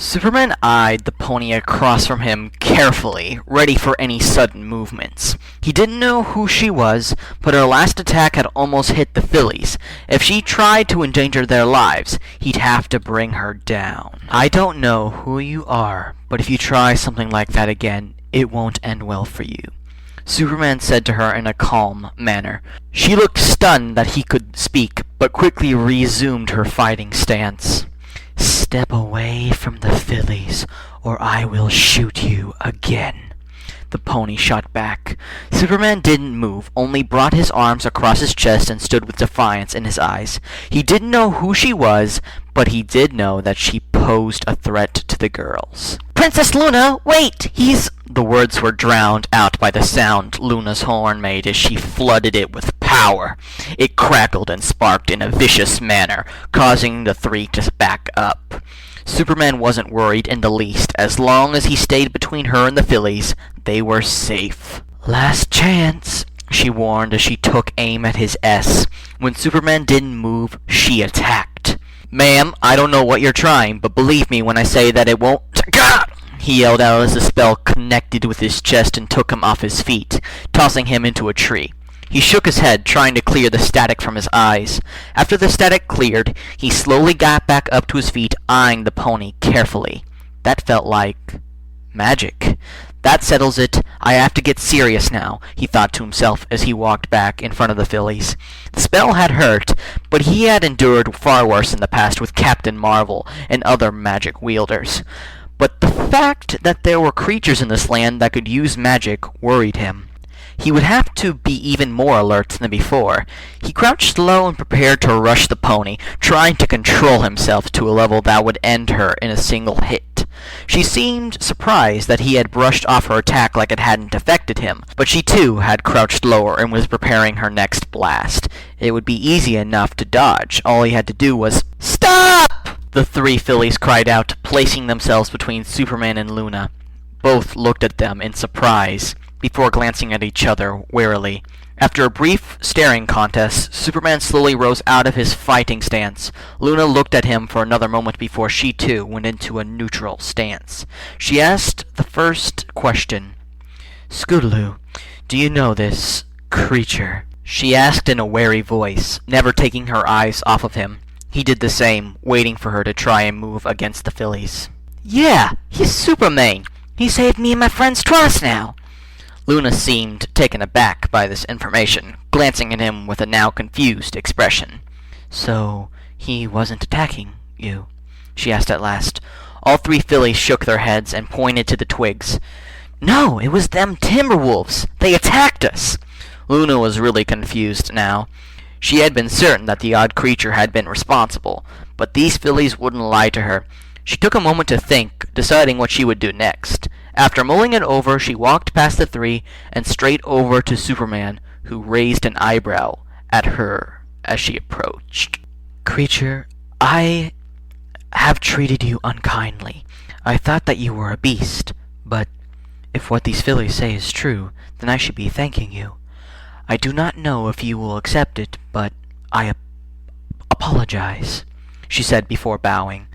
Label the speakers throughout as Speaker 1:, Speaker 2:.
Speaker 1: Superman eyed the pony across from him carefully, ready for any sudden movements. He didn't know who she was, but her last attack had almost hit the fillies. If she tried to endanger their lives, he'd have to bring her down. "I don't know who you are, but if you try something like that again, it won't end well for you," Superman said to her in a calm manner. She looked stunned that he could speak, but quickly resumed her fighting stance. "Step away from the fillies, or I will shoot you again," the pony shot back. Superman didn't move, only brought his arms across his chest and stood with defiance in his eyes. He didn't know who she was, but he did know that she posed a threat to the girls. "Princess Luna, wait! He's—" The words were drowned out by the sound Luna's horn made as she flooded it with power. It crackled and sparked in a vicious manner, causing the three to back up. Superman wasn't worried in the least. As long as he stayed between her and the fillies, they were safe. "Last chance," she warned as she took aim at his S. When Superman didn't move, she attacked. "Ma'am, I don't know what you're trying, but believe me when I say that it won't—" Gah! He yelled out as the spell connected with his chest and took him off his feet, tossing him into a tree. He shook his head, trying to clear the static from his eyes. After the static cleared, he slowly got back up to his feet, eyeing the pony carefully. That felt like magic. "That settles it. I have to get serious now," he thought to himself as he walked back in front of the fillies. The spell had hurt, but he had endured far worse in the past with Captain Marvel and other magic wielders. But the fact that there were creatures in this land that could use magic worried him. He would have to be even more alert than before. He crouched low and prepared to rush the pony, trying to control himself to a level that would end her in a single hit. She seemed surprised that he had brushed off her attack like it hadn't affected him, but she too had crouched lower and was preparing her next blast. It would be easy enough to dodge. All he had to do was "Stop!" The three fillies cried out, placing themselves between Superman and Luna. Both looked at them in surprise, before glancing at each other warily. After a brief staring contest, Superman slowly rose out of his fighting stance. Luna looked at him for another moment before she too went into a neutral stance. She asked the first question. "Scootaloo, do you know this creature?" She asked in a wary voice, never taking her eyes off of him. He did the same, waiting for her to try and move against the fillies. "Yeah, he's Superman. He saved me and my friends twice now." Luna seemed taken aback by this information, glancing at him with a now confused expression. "So, he wasn't attacking you?" she asked at last. All three fillies shook their heads and pointed to the twigs. "No, it was them Timberwolves. They attacked us." Luna was really confused now. She had been certain that the odd creature had been responsible, but these fillies wouldn't lie to her. She took a moment to think, deciding what she would do next. After mulling it over, she walked past the three and straight over to Superman, who raised an eyebrow at her as she approached. "Creature, I have treated you unkindly. I thought that you were a beast, but if what these fillies say is true, then I should be thanking you. I do not know if you will accept it, but I apologize," she said before bowing.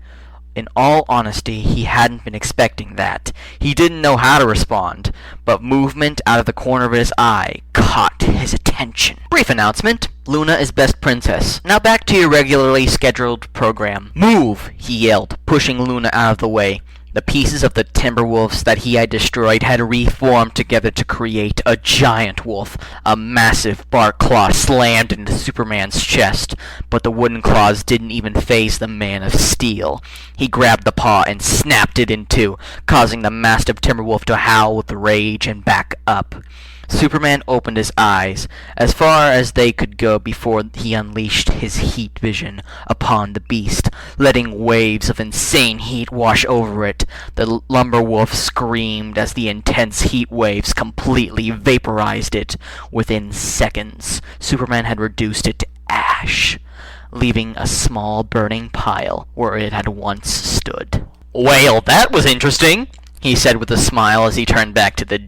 Speaker 1: In all honesty, he hadn't been expecting that. He didn't know how to respond, but movement out of the corner of his eye caught his attention. Brief announcement. Luna is best princess. Now back to your regularly scheduled program. "Move!" he yelled, pushing Luna out of the way. The pieces of the Timberwolves that he had destroyed had reformed together to create a giant wolf. A massive bark claw slammed into Superman's chest, but the wooden claws didn't even faze the Man of Steel. He grabbed the paw and snapped it in two, causing the massive Timberwolf to howl with rage and back up. Superman opened his eyes, as far as they could go before he unleashed his heat vision upon the beast, letting waves of insane heat wash over it. The lumber wolf screamed as the intense heat waves completely vaporized it. Within seconds, Superman had reduced it to ash, leaving a small burning pile where it had once stood. "Well, that was interesting," he said with a smile as he turned back to the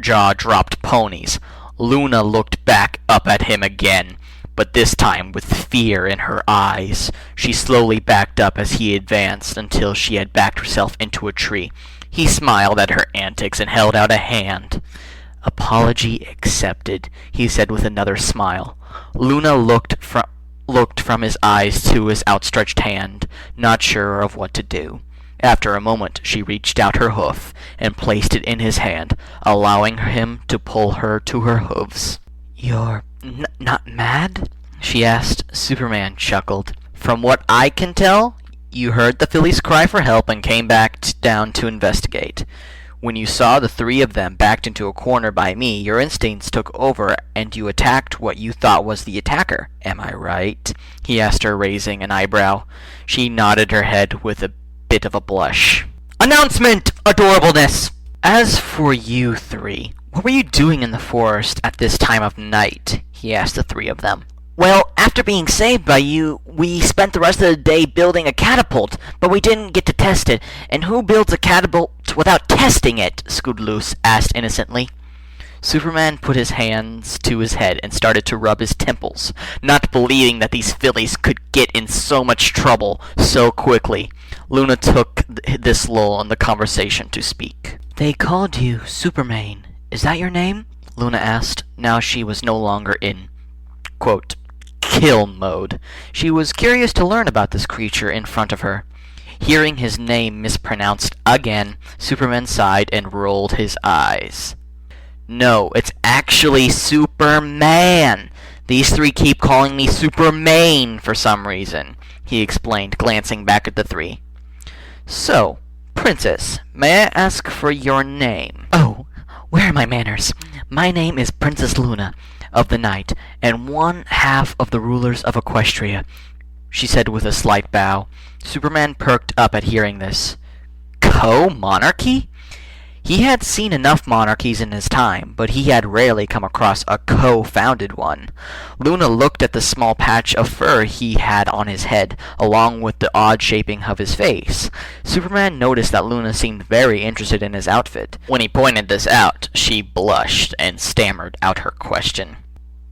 Speaker 1: jaw-dropped ponies. Luna looked back up at him again, but this time with fear in her eyes. She slowly backed up as he advanced until she had backed herself into a tree. He smiled at her antics and held out a hand. "Apology accepted," he said with another smile. Luna looked from his eyes to his outstretched hand, not sure of what to do. After a moment, she reached out her hoof and placed it in his hand, allowing him to pull her to her hooves. "You're not mad?" she asked. Superman chuckled. "From what I can tell, you heard the fillies cry for help and came back down to investigate. When you saw the three of them backed into a corner by me, your instincts took over and you attacked what you thought was the attacker. Am I right?" he asked her, raising an eyebrow. She nodded her head with a bit of a blush. "Announcement, adorableness! As for you three, what were you doing in the forest at this time of night?" he asked the three of them. "Well, after being saved by you, we spent the rest of the day building a catapult, but we didn't get to test it. And who builds a catapult without testing it?" Scoodaloos asked innocently. Superman put his hands to his head and started to rub his temples, not believing that these fillies could get in so much trouble so quickly. Luna took this lull in the conversation to speak. "They called you Superman. Is that your name?" Luna asked. Now she was no longer in, quote, kill mode. She was curious to learn about this creature in front of her. Hearing his name mispronounced again, Superman sighed and rolled his eyes. "No, it's actually Superman. These three keep calling me Superman for some reason," he explained, glancing back at the three. "So, Princess, may I ask for your name?" "Oh, where are my manners? My name is Princess Luna of the Night, and one half of the rulers of Equestria," she said with a slight bow. Superman perked up at hearing this. Co-monarchy? He had seen enough monarchies in his time, but he had rarely come across a co-founded one. Luna looked at the small patch of fur he had on his head, along with the odd shaping of his face. Superman noticed that Luna seemed very interested in his outfit. When he pointed this out, she blushed and stammered out her question.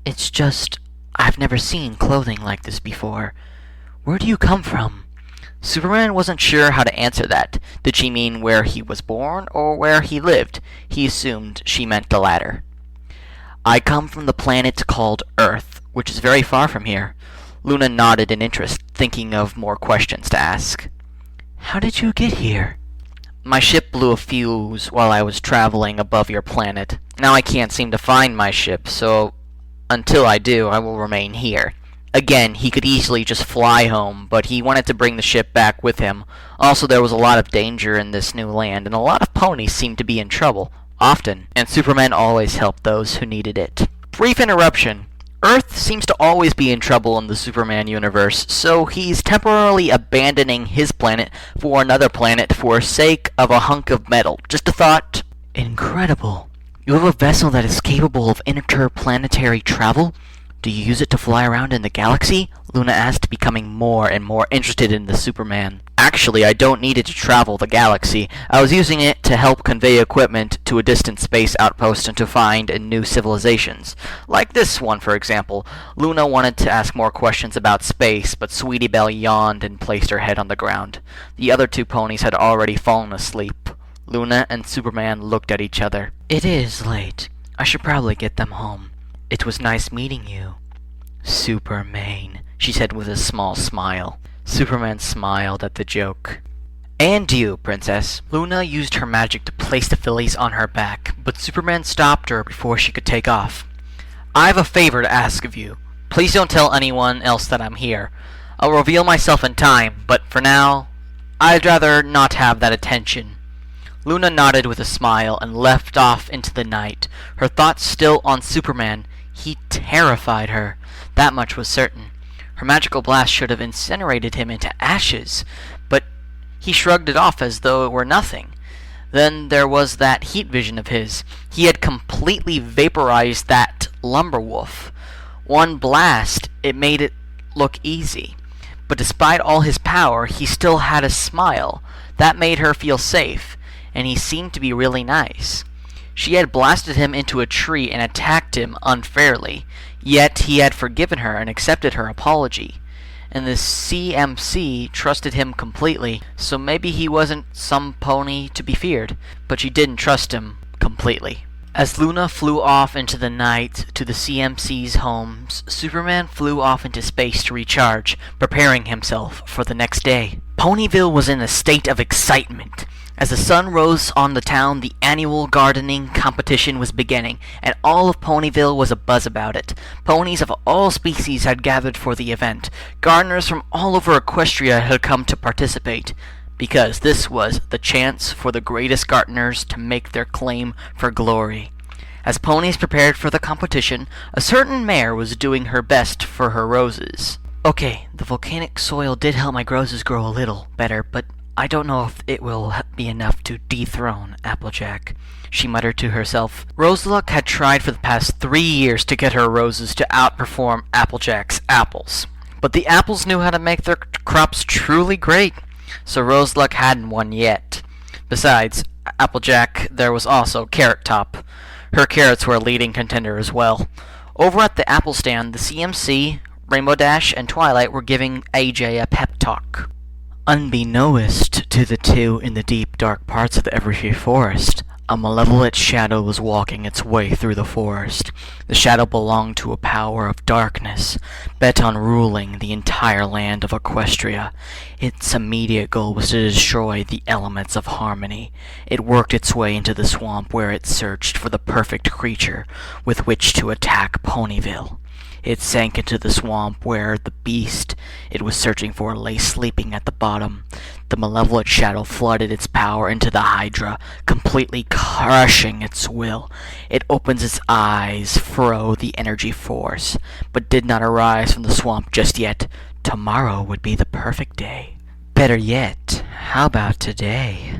Speaker 1: "It's just, I've never seen clothing like this before. Where do you come from?" Superman wasn't sure how to answer that. Did she mean where he was born, or where he lived? He assumed she meant the latter. "I come from the planet called Earth, which is very far from here." Luna nodded in interest, thinking of more questions to ask. "How did you get here?" "My ship blew a fuse while I was traveling above your planet. Now I can't seem to find my ship, so until I do, I will remain here." Again, he could easily just fly home, but he wanted to bring the ship back with him. Also, there was a lot of danger in this new land, and a lot of ponies seemed to be in trouble, often, and Superman always helped those who needed it. Brief interruption. Earth seems to always be in trouble in the Superman universe, so he's temporarily abandoning his planet for another planet for sake of a hunk of metal. Just a thought. Incredible. You have a vessel that is capable of interplanetary travel? Do you use it to fly around in the galaxy? Luna asked, becoming more and more interested in the Superman. "Actually, I don't need it to travel the galaxy. I was using it to help convey equipment to a distant space outpost and to find new civilizations. Like this one, for example." Luna wanted to ask more questions about space, but Sweetie Belle yawned and placed her head on the ground. The other two ponies had already fallen asleep. Luna and Superman looked at each other. "It is late. I should probably get them home. It was nice meeting you, Superman," she said with a small smile. Superman smiled at the joke. "And you, Princess." Luna used her magic to place the fillies on her back, but Superman stopped her before she could take off. "I have a favor to ask of you. Please don't tell anyone else that I'm here. I'll reveal myself in time, but for now, I'd rather not have that attention." Luna nodded with a smile and left off into the night, her thoughts still on Superman. He terrified her. That much was certain. Her magical blast should have incinerated him into ashes, but he shrugged it off as though it were nothing. Then there was that heat vision of his. He had completely vaporized that lumber wolf. One blast, it made it look easy. But despite all his power, he still had a smile. That made her feel safe, and he seemed to be really nice. She had blasted him into a tree and attacked him unfairly. Yet he had forgiven her and accepted her apology. And the CMC trusted him completely, so maybe he wasn't some pony to be feared, but she didn't trust him completely. As Luna flew off into the night to the CMC's homes, Superman flew off into space to recharge, preparing himself for the next day. Ponyville was in a state of excitement. As the sun rose on the town, the annual gardening competition was beginning, and all of Ponyville was abuzz about it. Ponies of all species had gathered for the event. Gardeners from all over Equestria had come to participate, because this was the chance for the greatest gardeners to make their claim for glory. As ponies prepared for the competition, a certain mare was doing her best for her roses. Okay, the volcanic soil did help my roses grow a little better, but I don't know if it will be enough to dethrone Applejack, she muttered to herself. Roseluck had tried for the past 3 years to get her roses to outperform Applejack's apples, but the apples knew how to make their crops truly great, so Roseluck hadn't won yet. Besides Applejack, there was also Carrot Top. Her carrots were a leading contender as well. Over at the apple stand, the CMC, Rainbow Dash, and Twilight were giving AJ a pep talk. Unbeknownst to the two in the deep, dark parts of the Everfree Forest, a malevolent shadow was walking its way through the forest. The shadow belonged to a power of darkness, bent on ruling the entire land of Equestria. Its immediate goal was to destroy the elements of harmony. It worked its way into the swamp where it searched for the perfect creature with which to attack Ponyville. It sank into the swamp where the beast it was searching for lay sleeping at the bottom. The malevolent shadow flooded its power into the Hydra, completely crushing its will. It opened its eyes, fro the energy force, but did not arise from the swamp just yet. Tomorrow would be the perfect day. Better yet, how about today?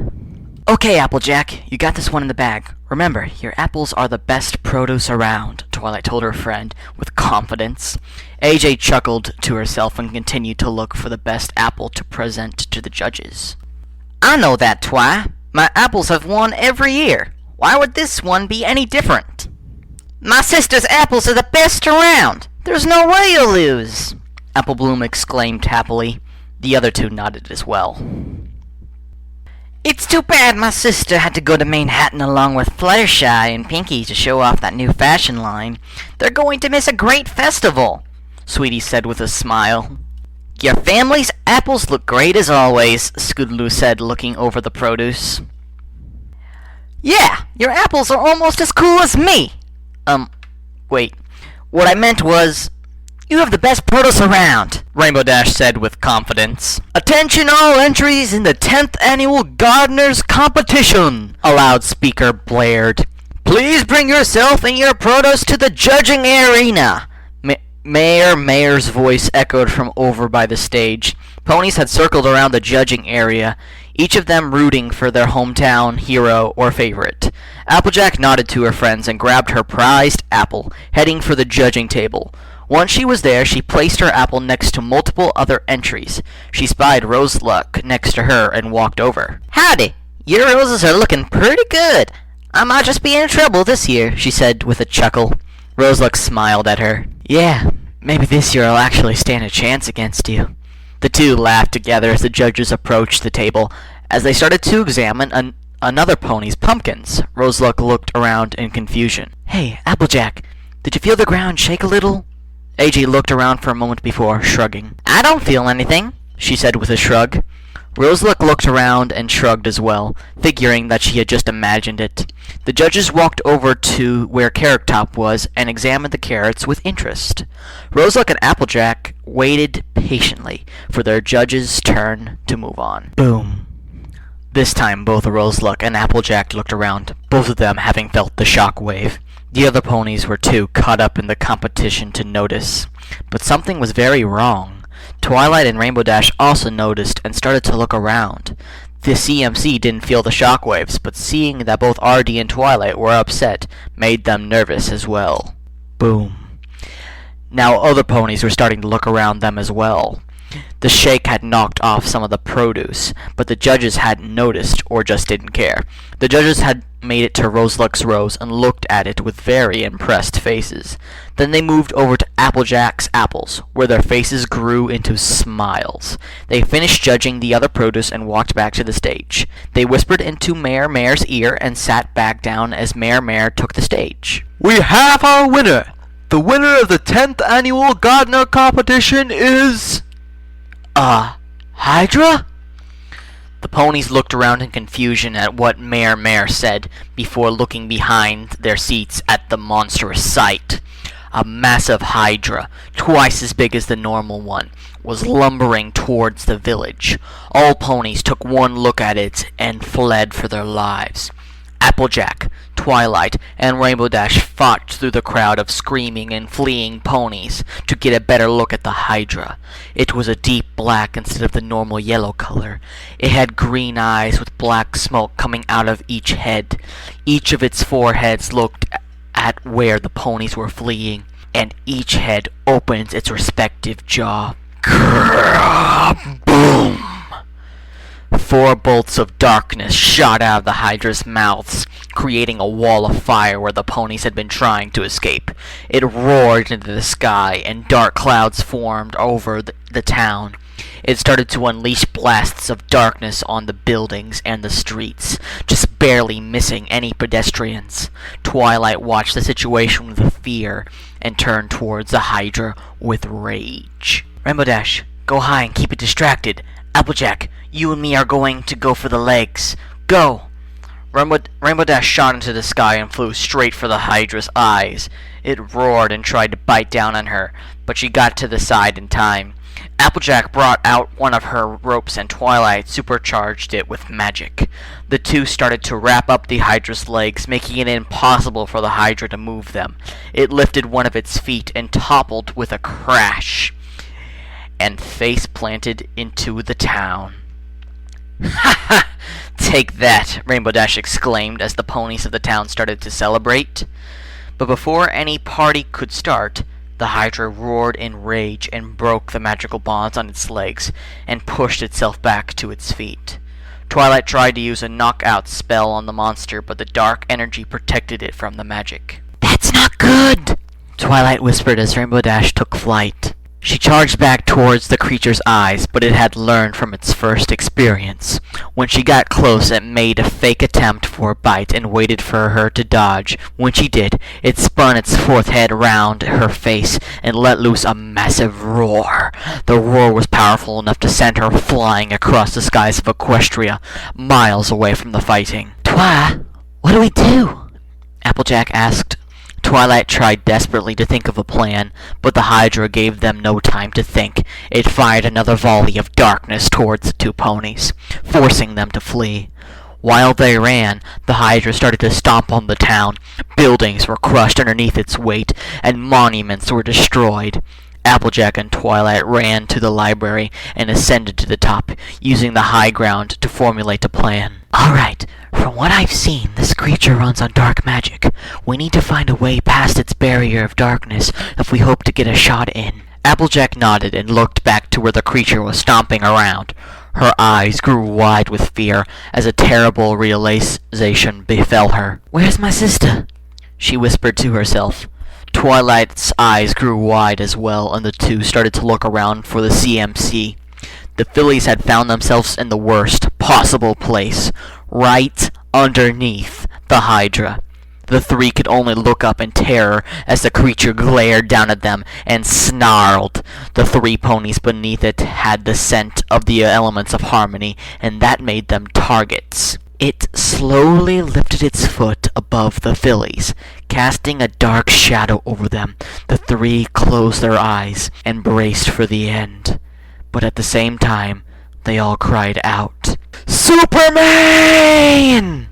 Speaker 1: Okay, Applejack, you got this one in the bag. Remember, your apples are the best produce around, Twilight told her friend with confidence. AJ chuckled to herself and continued to look for the best apple to present to the judges. I know that, Twi. My apples have won every year. Why would this one be any different? My sister's apples are the best around. There's no way you'll lose, Apple Bloom exclaimed happily. The other two nodded as well. It's too bad my sister had to go to Manhattan along with Fluttershy and Pinkie to show off that new fashion line. They're going to miss a great festival, Sweetie said with a smile. Your family's apples look great as always, Scootaloo said, looking over the produce. Yeah, your apples are almost as cool as me. Wait. What I meant was, you have the best produce around, Rainbow Dash said with confidence. Attention all entries in the 10th Annual Gardeners Competition, a loudspeaker blared. Please bring yourself and your produce to the judging arena. Mayor's voice echoed from over by the stage. Ponies had circled around the judging area, each of them rooting for their hometown hero or favorite. Applejack nodded to her friends and grabbed her prized apple, heading for the judging table. Once she was there, she placed her apple next to multiple other entries. She spied Roseluck next to her and walked over. Howdy! Your roses are looking pretty good. I might just be in trouble this year, she said with a chuckle. Roseluck smiled at her. Yeah, maybe this year I'll actually stand a chance against you. The two laughed together as the judges approached the table. As they started to examine another pony's pumpkins, Roseluck looked around in confusion. Hey, Applejack, did you feel the ground shake a little? AJ looked around for a moment before shrugging. I don't feel anything, she said with a shrug. Roseluck looked around and shrugged as well, figuring that she had just imagined it. The judges walked over to where Carrot Top was and examined the carrots with interest. Roseluck and Applejack waited patiently for their judges' turn to move on. Boom. This time both Roseluck and Applejack looked around, both of them having felt the shock wave. The other ponies were too caught up in the competition to notice, but something was very wrong. Twilight and Rainbow Dash also noticed and started to look around. The CMC didn't feel the shockwaves, but seeing that both RD and Twilight were upset made them nervous as well. Boom. Now other ponies were starting to look around them as well. The shake had knocked off some of the produce, but the judges hadn't noticed or just didn't care. The judges had made it to Roseluck's Rose and looked at it with very impressed faces. Then they moved over to Applejack's apples, where their faces grew into smiles. They finished judging the other produce and walked back to the stage. They whispered into Mayor Mare's ear and sat back down as Mayor Mare took the stage.
Speaker 2: We have our winner! The winner of the 10th annual Gardener competition is...
Speaker 1: Hydra? The ponies looked around in confusion at what Mayor Mare said, before looking behind their seats at the monstrous sight. A massive hydra, twice as big as the normal one, was lumbering towards the village. All ponies took one look at it and fled for their lives. Applejack, Twilight, and Rainbow Dash fought through the crowd of screaming and fleeing ponies to get a better look at the hydra. It was a deep black instead of the normal yellow color. It had green eyes with black smoke coming out of each head. Each of its 4 heads looked at where the ponies were fleeing, and each head opened its respective jaw. Boom! 4 bolts of darkness shot out of the hydra's mouths, creating a wall of fire where the ponies had been trying to escape. It roared into the sky, and dark clouds formed over the town. It started to unleash blasts of darkness on the buildings and the streets, just barely missing any pedestrians. Twilight watched the situation with fear and turned towards the hydra with rage. Rainbow Dash, go high and keep it distracted. Applejack, you and me are going to go for the legs. Go! Rainbow Dash shot into the sky and flew straight for the hydra's eyes. It roared and tried to bite down on her, but she got to the side in time. Applejack brought out one of her ropes and Twilight supercharged it with magic. The two started to wrap up the hydra's legs, making it impossible for the hydra to move them. It lifted one of its feet and toppled with a crash, and face planted into the town. Ha ha! Take that! Rainbow Dash exclaimed as the ponies of the town started to celebrate. But before any party could start, the hydra roared in rage and broke the magical bonds on its legs and pushed itself back to its feet. Twilight tried to use a knockout spell on the monster, but the dark energy protected it from the magic. That's not good! Twilight whispered as Rainbow Dash took flight. She charged back towards the creature's eyes, but it had learned from its first experience. When she got close, it made a fake attempt for a bite and waited for her to dodge. When she did, it spun its 4th head around her face and let loose a massive roar. The roar was powerful enough to send her flying across the skies of Equestria, miles away from the fighting. Twi, what do we do? Applejack asked. Twilight tried desperately to think of a plan, but the hydra gave them no time to think. It fired another volley of darkness towards the 2 ponies, forcing them to flee. While they ran, the hydra started to stomp on the town. Buildings were crushed underneath its weight, and monuments were destroyed. Applejack and Twilight ran to the library and ascended to the top, using the high ground to formulate a plan. Alright, from what I've seen, this creature runs on dark magic. We need to find a way past its barrier of darkness if we hope to get a shot in. Applejack nodded and looked back to where the creature was stomping around. Her eyes grew wide with fear as a terrible realization befell her. Where's my sister? She whispered to herself. Twilight's eyes grew wide as well, and the two started to look around for the CMC. The fillies had found themselves in the worst possible place, right underneath the hydra. The 3 could only look up in terror as the creature glared down at them and snarled. The 3 ponies beneath it had the scent of the elements of harmony, and that made them targets. It slowly lifted its foot above the fillies, casting a dark shadow over them. The 3 closed their eyes and braced for the end. But at the same time, they all cried out, Superman!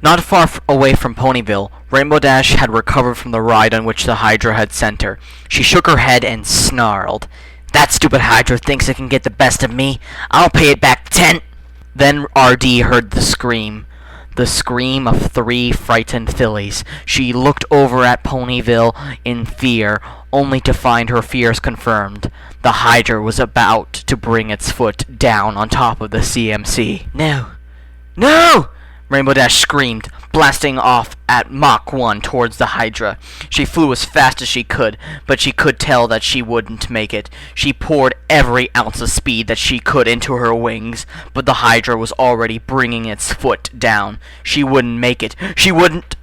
Speaker 1: Not far away from Ponyville, Rainbow Dash had recovered from the ride on which the hydra had sent her. She shook her head and snarled, That stupid hydra thinks it can get the best of me. I'll pay it back 10. Then R.D. heard the scream of 3 frightened fillies. She looked over at Ponyville in fear, only to find her fears confirmed. The hydra was about to bring its foot down on top of the CMC. No! No! Rainbow Dash screamed, blasting off at Mach 1 towards the Hydra. She flew as fast as she could, but she could tell that she wouldn't make it. She poured every ounce of speed that she could into her wings, but the Hydra was already bringing its foot down. She wouldn't make it. She wouldn't...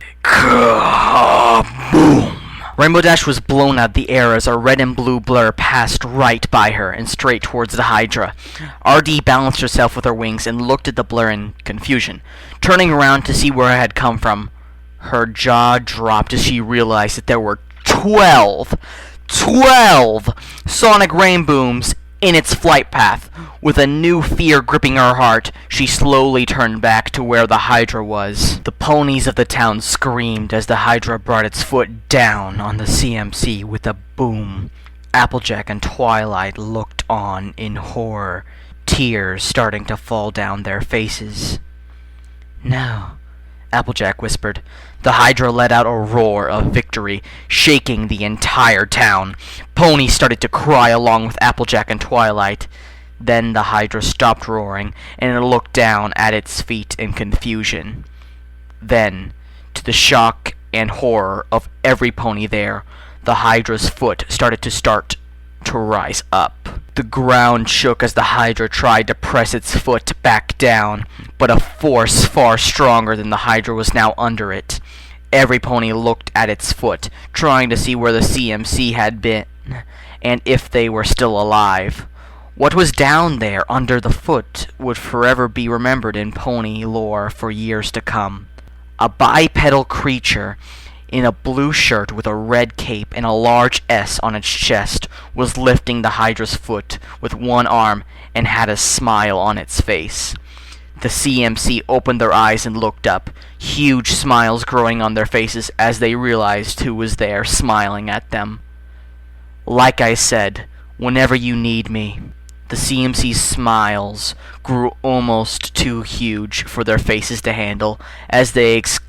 Speaker 1: Boom! Rainbow Dash was blown out of the air as a red and blue blur passed right by her and straight towards the Hydra. RD balanced herself with her wings and looked at the blur in confusion. Turning around to see where it had come from, her jaw dropped as she realized that there were 12 sonic rain booms in its flight path. With a new fear gripping her heart, she slowly turned back to where the Hydra was. The ponies of the town screamed as the Hydra brought its foot down on the CMC with a boom. Applejack and Twilight looked on in horror, tears starting to fall down their faces. "No," Applejack whispered. The Hydra let out a roar of victory, shaking the entire town. Ponies started to cry along with Applejack and Twilight. Then the Hydra stopped roaring, and it looked down at its feet in confusion. Then, to the shock and horror of every pony there, the Hydra's foot started to rise up. The ground shook as the Hydra tried to press its foot back down, but a force far stronger than the Hydra was now under it. Every pony looked at its foot, trying to see where the CMC had been, and if they were still alive. What was down there under the foot would forever be remembered in pony lore for years to come. A bipedal creature in a blue shirt with a red cape and a large S on its chest was lifting the Hydra's foot with one arm and had a smile on its face. The CMC opened their eyes and looked up, huge smiles growing on their faces as they realized who was there smiling at them. "Like I said, whenever you need me." The CMC's smiles grew almost too huge for their faces to handle as they exclaimed,